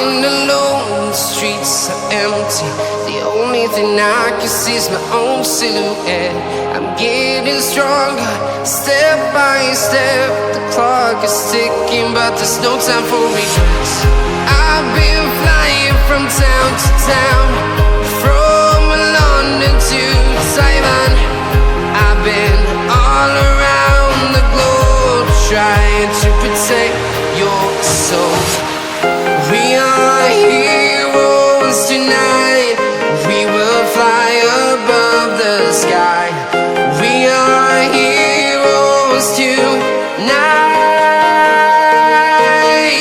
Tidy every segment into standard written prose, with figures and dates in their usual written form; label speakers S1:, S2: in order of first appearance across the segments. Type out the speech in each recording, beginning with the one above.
S1: walking alone, the streets are empty. The only thing I can see is my own silhouette. I'm getting stronger, step by step. The clock is ticking, but there's no time for regrets. I've been flying from town to town, from London to Taiwan. I've been all around the globe, trying to protect your soul. We are heroes tonight. We will fly above the sky. We are heroes tonight.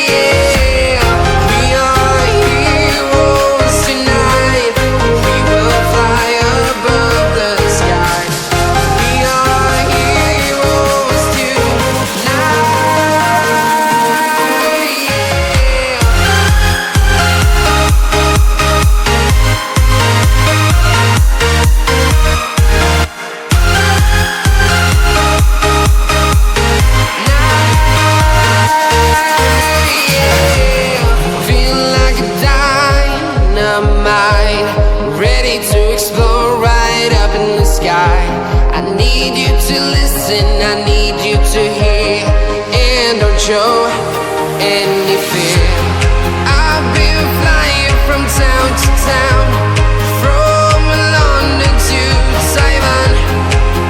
S1: Yeah. We are heroes tonight. We will fly above the sky. We are heroes tonight. Ready to explore right up in the sky. I need you to listen, I need you to hear, and don't show any fear. I've been flying from town to town, from London to Taiwan.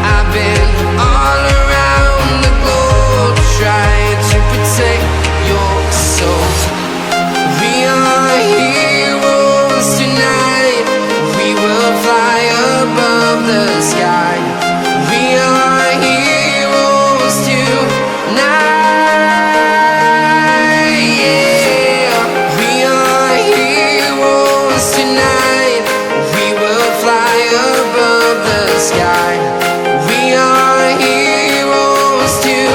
S1: I've been all around the globe, trying to protect your soul. We are heroes tonight. We will fly above the sky. We are heroes tonight. Yeah. We are heroes tonight. We will fly above the sky. We are heroes tonight.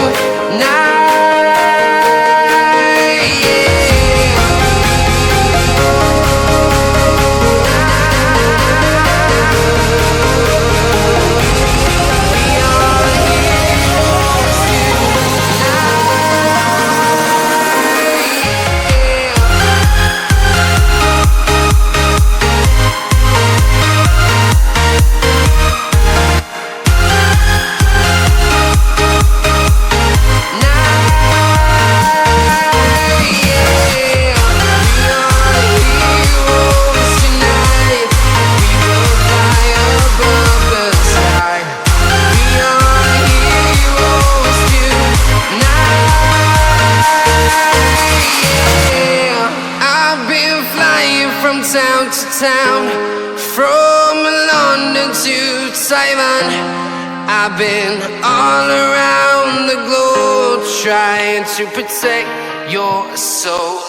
S1: From town to town, from London to Taiwan. I've been all around the globe, trying to protect your soul.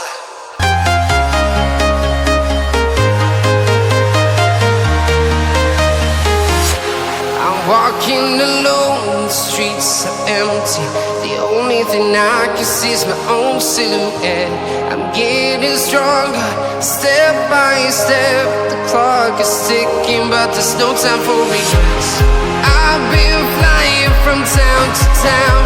S1: I'm walking alone, the streets are empty. The only thing I can see is my own silhouette. I'm getting stronger, step by step. The clock is ticking, but there's no time for regrets. I've been flying from town to town,